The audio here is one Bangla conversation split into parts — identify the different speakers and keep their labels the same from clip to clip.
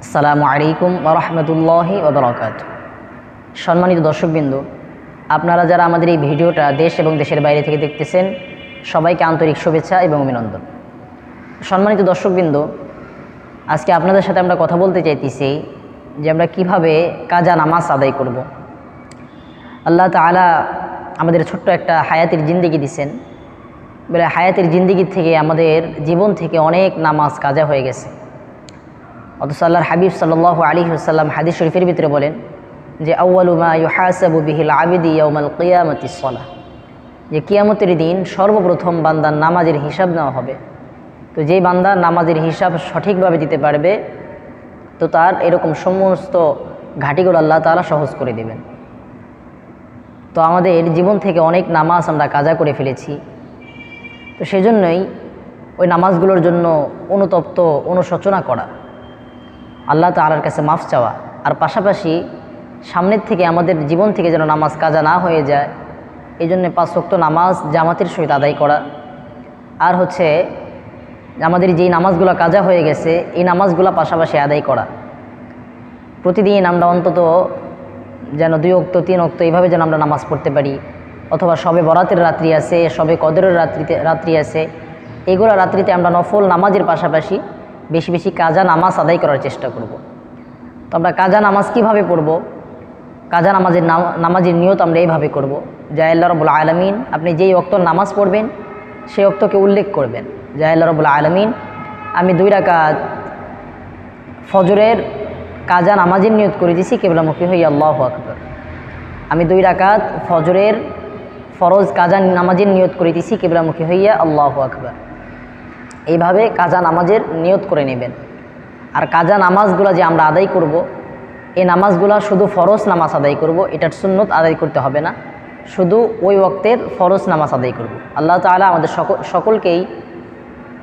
Speaker 1: আসসালামু আলাইকুম ওয়া রাহমাতুল্লাহি ওয়া বারাকাতুহু। সম্মানিত দর্শকবৃন্দ, আপনারা যারা আমাদের এই ভিডিওটা দেশ এবং দেশের বাইরে থেকে দেখতেছেন, সবাইকে আন্তরিক শুভেচ্ছা এবং অভিনন্দন। সম্মানিত দর্শকবৃন্দ, আজকে আপনাদের সাথে আমরা কথা বলতে চাইতেছি যে আমরা কিভাবে কাজা নামাজ আদায় করব। আল্লাহ তাআলা আমাদের ছোট্ট একটা হায়াতের জিন্দেগি দিয়েছেন, বলে হায়াতের জিন্দেগি থেকে আমাদের জীবন থেকে অনেক নামাজ কাজা হয়ে গেছে। অথচ আল্লাহর হাবিব সাল্লাল্লাহু আলাইহি ওয়াসাল্লাম হাদিস শরীফের ভিতরে বলেন যে আউয়ালু মা ইউহাসাবু বিহিল আবিদি ইয়াউমাল কিয়ামাতিস সালাহ, যে কিয়ামতের দিন সর্বপ্রথম বান্দার নামাজের হিসাব নেওয়া হবে। তো যেই বান্দা নামাজের হিসাব সঠিকভাবে দিতে পারবে, তো তার এরকম সমস্ত ঘাটিগুলো আল্লাহ তাআলা সহজ করে দেবেন। তো আমাদের জীবন থেকে অনেক নামাজ আমরা কাজা করে ফেলেছি। তো সেজন্যই ওই নামাজগুলোর জন্য অনুতপ্ত অনুশোচনা করা, আল্লাহ তাআলার কাছে মাফ চাওয়া, আর পাশাপাশি সামনের থেকে আমাদের জীবন থেকে যেন নামাজ কাজা না হয়ে যায়, এই জন্যে 5 ওয়াক্ত নামাজ জামাতের সহিত আদায় করা। আর হচ্ছে আমাদের যেই নামাজগুলো কাজা হয়ে গেছে, এই নামাজগুলো পাশাপাশি আদায় করা। প্রতিদিন আমরা অন্তত যেন 2 ওয়াক্ত 3 ওয়াক্ত এইভাবে যেন আমরা নামাজ পড়তে পারি। অথবা সবে বরাতের রাত্রি আছে, সবে কদরের রাত্রি আছে, এগুলো রাত্রিতে আমরা নফল নামাজের পাশাপাশি বেশি বেশি কাজা নামাজ আদায় করার চেষ্টা করব। তো আমরা কাজা নামাজ কিভাবে পড়ব? কাজা নামাজের নিয়ত আমরা এইভাবে করব যে আল্লাহ রাব্বুল আলামিন, আপনি যেই ওয়াক্ত নামাজ পড়বেন সেই ওয়াক্তকে উল্লেখ করবেন যে আল্লাহ রাব্বুল আলামিন, আমি 2 রাকাত ফজরের কাজা নামাজের নিয়ত করে দিয়েছি কিবলামুখী হয়ে, আল্লাহু আকবার। আমি 2 রাকাত ফজরের ফরজ কাজা নামাজের নিয়ত করে দিয়েছি কিবলামুখী হইয়া, আল্লাহু আকবার। এইভাবে কাজা নামাজের নিয়ত করে নেবেন। আর কাজা নামাজগুলো যে আমরা আদায় করব, এই নামাজগুলো শুধু ফরজ নামাজ আদায় করব, এটার সুন্নত আদায় করতে হবে না, শুধু ওই ওয়াক্তের ফরজ নামাজ আদায় করব। আল্লাহ তাআলা আমাদের সকলকেই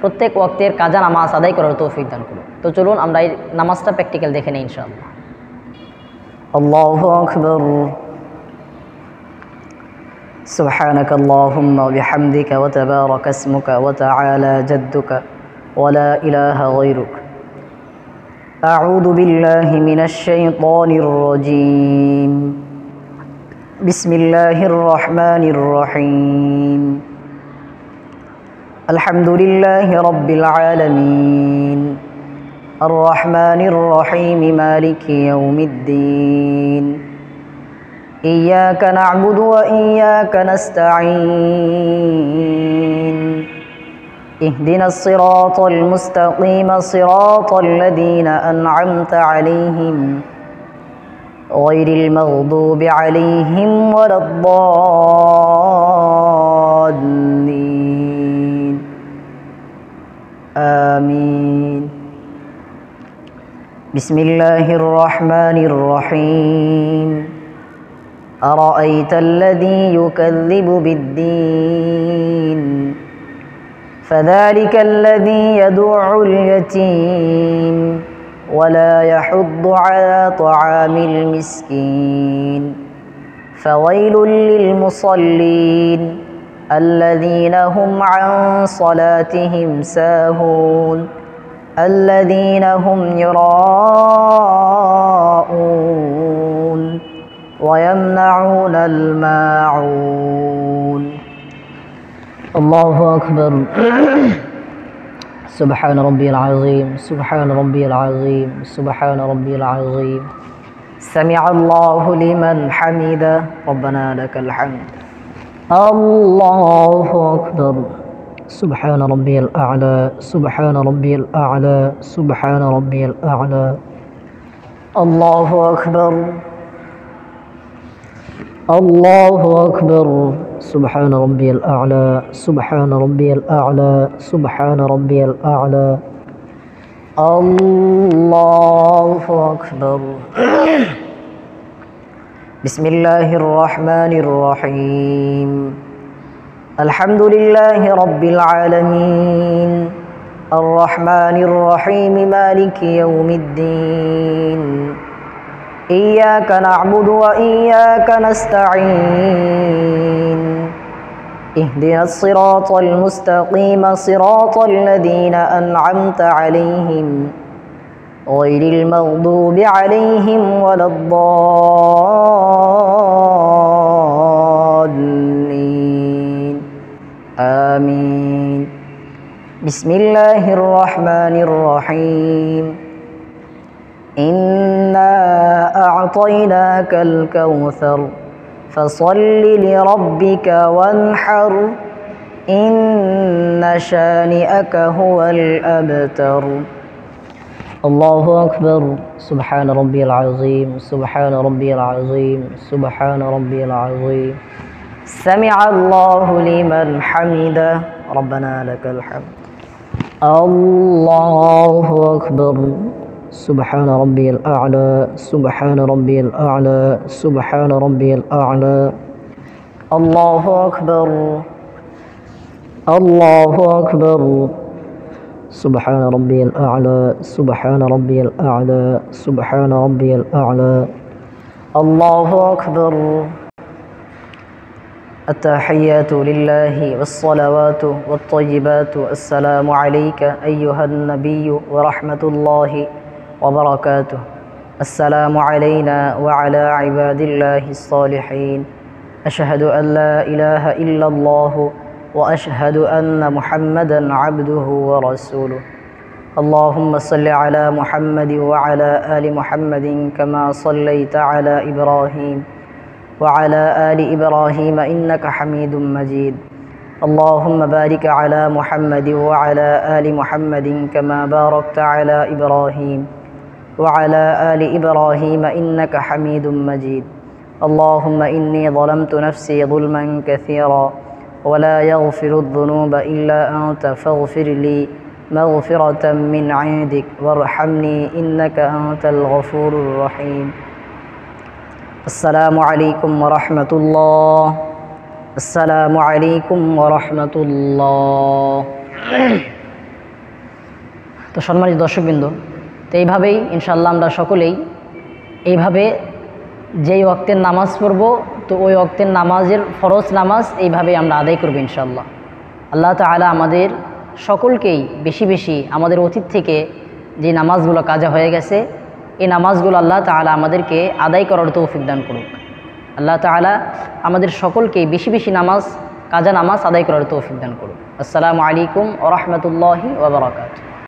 Speaker 1: প্রত্যেক ওয়াক্তের কাজা নামাজ আদায় করার তৌফিক দান করুন। তো চলুন আমরা এই নামাজটা প্র্যাকটিক্যাল দেখে নিই ইনশাআল্লাহ। আল্লাহু আকবার। سبحانك اللهم وبحمدك وتبارك اسمك وتعالى جدك ولا إله غيرك. أعوذ بالله من الشيطان الرجيم. بسم الله الرحمن الرحيم. الحمد لله رب العالمين الرحمن الرحيم مالك يوم الدين. إياك نعبد وإياك نستعين. اهدنا الصراط المستقيم صراط الذين أنعمت عليهم غير المغضوب عليهم ولا الضالين. آمين. بسم الله الرحمن الرحيم. أرأيت الذي يكذب بالدين فذلك الذي يدع اليتيم ولا يحض على طعام المسكين. فويل للمصلين الذين هم عن صلاتهم ساهون الذين هم يراءون ويمنعون الماعون. الله أكبر. سبحان ربي العظيم سبحان ربي العظيم سبحان ربي العظيم. سمع الله لمن حمده ربنا لك الحمد. الله أكبر. سبحان ربي الأعلى سبحان ربي الأعلى سبحان ربي الأعلى. الله أكبر. الله أكبر. سبحان ربي الأعلى سبحان ربي الأعلى سبحان ربي الأعلى. الله أكبر. بسم الله الرحمن الرحيم. الحمد لله رب العالمين الرحمن الرحيم مالك يوم الدين. إياك نعبد وإياك نستعين. اهدنا الصراط المستقيم صراط الذين أنعمت عليهم غير المغضوب عليهم ولا الضالين آمين. بسم الله الرحمن الرحيم. إنا أعطيناك الكوثر فصل لربك وانحر إن شانئك هو الأبتر. الله أكبر. سبحان ربي العظيم سبحان ربي العظيم سبحان ربي العظيم. سمع الله لمن حمده ربنا لك الحمد. الله أكبر. سبحان ربي الأعلى سبحان ربي الأعلى سبحان ربي الأعلى. الله أكبر. الله أكبر. سبحان ربي الأعلى سبحان ربي الأعلى سبحان ربي الأعلى. الله أكبر. التحيات لله والصلوات والطيبات. السلام عليك أيها النبي ورحمة الله وبركاته. السلام علينا وعلى عباد الله الصالحين. أشهد أن لا إله إلا الله وأشهد أن محمدا عبده ورسوله. اللهم صل على محمد وعلى آل محمد كما صليت على إبراهيم وعلى آل إبراهيم إنك حميد مجيد. اللهم بارك على محمد وعلى آل محمد كما باركت على إبراهيم وعلى آل إبراهيم إنك حميد مجيد. اللهم إني ظلمت نفسي ظلما كثيرا ولا يغفر الذنوب إلا أنت فاغفر لي مغفرة من عندك وارحمني إنك أنت الغفور الرحيم. السلام عليكم ورحمة الله. السلام عليكم ورحمة الله. তো সম্মানিত দর্শকবৃন্দ, তো এইভাবেই ইনশাআল্লাহ আমরা সকলেই এইভাবে যেই ওয়াক্তের নামাজ পড়ব, তো ওই ওয়াক্তের নামাজের ফরজ নামাজ এইভাবে আমরা আদায় করব ইনশাআল্লাহ। আল্লাহ তাআলা আমাদের সকলকেই বেশি বেশি আমাদের অতীত থেকে যে নামাজগুলো কাজা হয়ে গেছে, এই নামাজগুলো আল্লাহ তাআলা আমাদেরকে আদায় করার তৌফিক দান করুক। আল্লাহ তাআলা আমাদের সকলকে বেশি বেশি নামাজ কাজা নামাজ আদায় করার তৌফিক দান করুক। আসসালামু আলাইকুম ওয়া রাহমাতুল্লাহি ওয়া বারাকাতুহু।